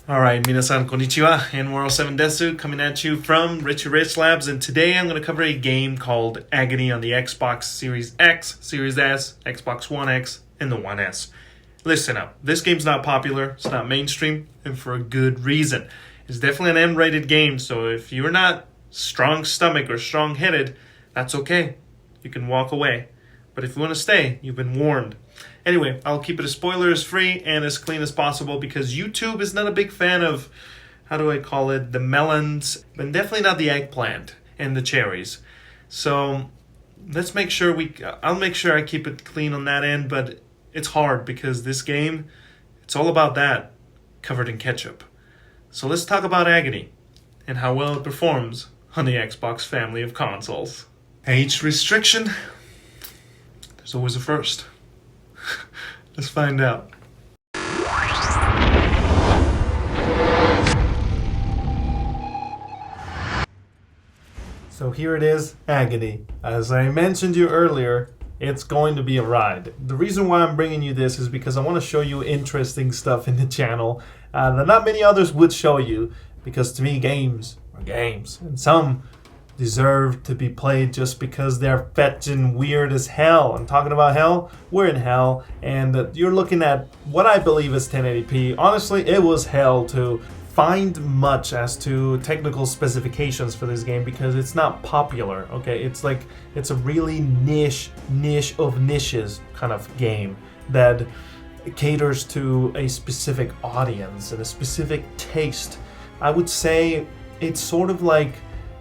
Alright, minasan konnichiwa, and World 7 Desu coming at you from Richie Rich Labs, and today I'm going to cover a game called Agony on the Xbox Series X, Series S, Xbox One X, and the One S. Listen up, this game's not popular, it's not mainstream, and for a good reason. It's definitely an M-rated game, so if you're not strong stomach or strong-headed, that's okay. You can walk away. But if you want to stay, you've been warned. Anyway, I'll keep it as spoilers-free and as clean as possible because YouTube is not a big fan of, how do I call it, the melons, and definitely not the eggplant and the cherries. So let's make sure I'll make sure I keep it clean on that end, but it's hard because this game, it's all about that, covered in ketchup. So let's talk about Agony and how well it performs on the Xbox family of consoles. Age restriction? There's always a first. Let's find out. So here it is, Agony. As I mentioned you earlier, it's going to be a ride. The reason why I'm bringing you this is because I want to show you interesting stuff in the channel that not many others would show you, because to me games are games, and some deserve to be played just because they're fetching weird as hell. I'm talking about hell, we're in hell, and you're looking at what I believe is 1080p. Honestly, it was hell to find much as to technical specifications for this game because it's not popular, okay? It's a really niche of niches kind of game that caters to a specific audience and a specific taste. I would say it's sort of like,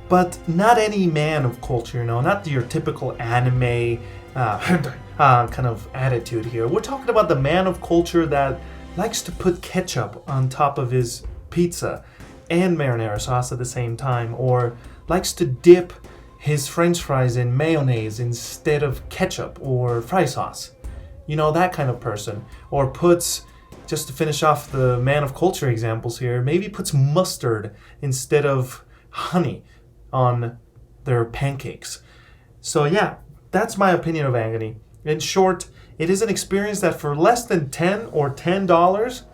but not any man of culture, not your typical anime kind of attitude here. We're talking about the man of culture that likes to put ketchup on top of his pizza and marinara sauce at the same time, or likes to dip his french fries in mayonnaise instead of ketchup or fry sauce. That kind of person. Or puts, just to finish off the man of culture examples here, maybe puts mustard instead of honey on their pancakes. So yeah, that's my opinion of Agony. In short, it is an experience that for less than $10 or $10,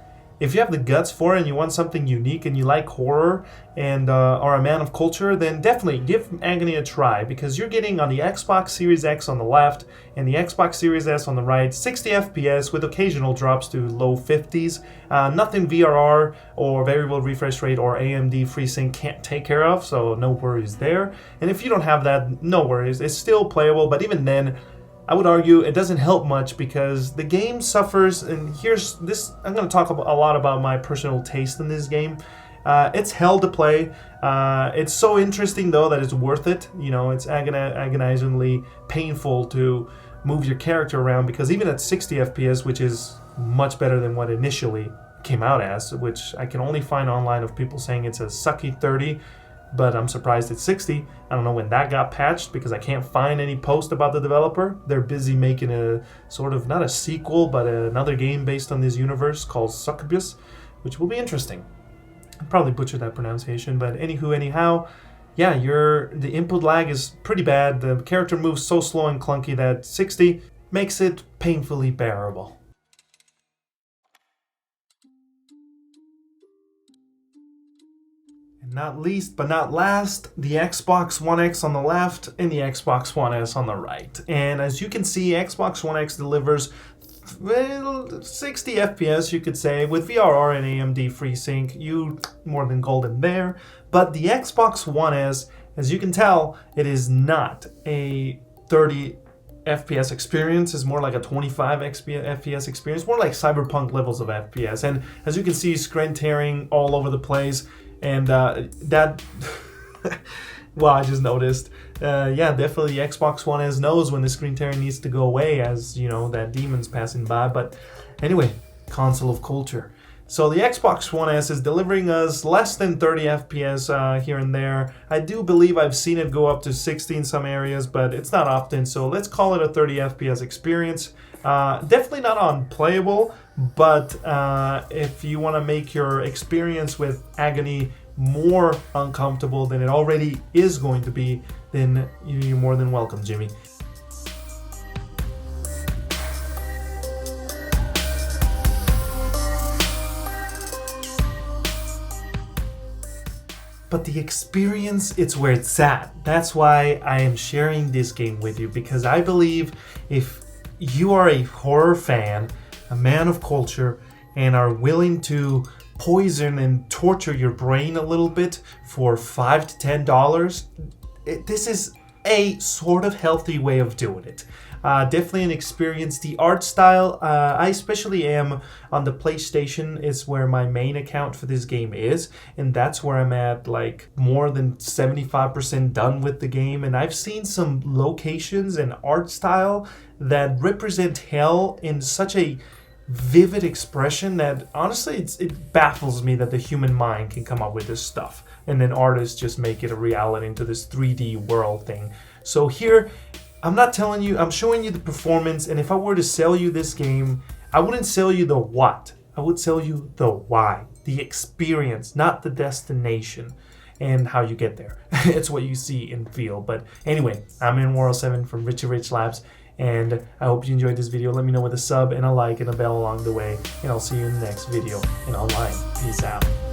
if you have the guts for it and you want something unique and you like horror and are a man of culture, then definitely give Agony a try, because you're getting on the Xbox Series X on the left and the Xbox Series S on the right 60 FPS with occasional drops to low 50s. Nothing VRR or variable refresh rate or AMD FreeSync can't take care of, so no worries there. And if you don't have that, no worries. It's still playable, but even then, I would argue it doesn't help much because the game suffers, and here's this, I'm going to talk a lot about my personal taste in this game. It's hell to play. It's so interesting though that it's worth it. It's agonizingly painful to move your character around, because even at 60 FPS, which is much better than what initially came out as, which I can only find online of people saying it's a sucky 30, but I'm surprised it's 60. I don't know when that got patched because I can't find any post about the developer. They're busy making a sort of, not a sequel, but another game based on this universe called Succubus, which will be interesting. I probably butchered that pronunciation, but anyhow, yeah, the input lag is pretty bad. The character moves so slow and clunky that 60 makes it painfully bearable. Not least but not last, the Xbox One X on the left and the Xbox One S on the right. And as you can see, Xbox One X delivers 60 FPS, you could say, with VRR and AMD FreeSync. You more than golden there. But the Xbox One S, as you can tell, it is not a 30 FPS experience. Is more like a 25 FPS experience, more like cyberpunk levels of FPS. And as you can see, screen tearing all over the place. And that, well, I just noticed, yeah, definitely the Xbox One S knows when the screen tearing needs to go away, as, that demon's passing by. But anyway, console of culture. So the Xbox One S is delivering us less than 30 FPS here and there. I do believe I've seen it go up to 60 in some areas, but it's not often. So let's call it a 30 FPS experience. Definitely not unplayable, but if you want to make your experience with Agony more uncomfortable than it already is going to be, then you're more than welcome, Jimmy. but the experience, it's where it's at. That's why I am sharing this game with you, because I believe if you are a horror fan, a man of culture, and are willing to poison and torture your brain a little bit for $5 to $10, this is a sort of healthy way of doing it. Definitely an experience. The art style, I especially am on the PlayStation, is where my main account for this game is, and that's where I'm at like more than 75% done with the game. And I've seen some locations and art style that represent hell in such a vivid expression that honestly it baffles me that the human mind can come up with this stuff, and then artists just make it a reality into this 3D world thing. So here, I'm not telling you, I'm showing you the performance, and if I were to sell you this game, I wouldn't sell you the what, I would sell you the why, the experience, not the destination and how you get there. It's what you see and feel. But anyway, I'm in World 7 from Richie Rich Labs, and I hope you enjoyed this video. Let me know with a sub and a like and a bell along the way, and I'll see you in the next video and online. Peace out.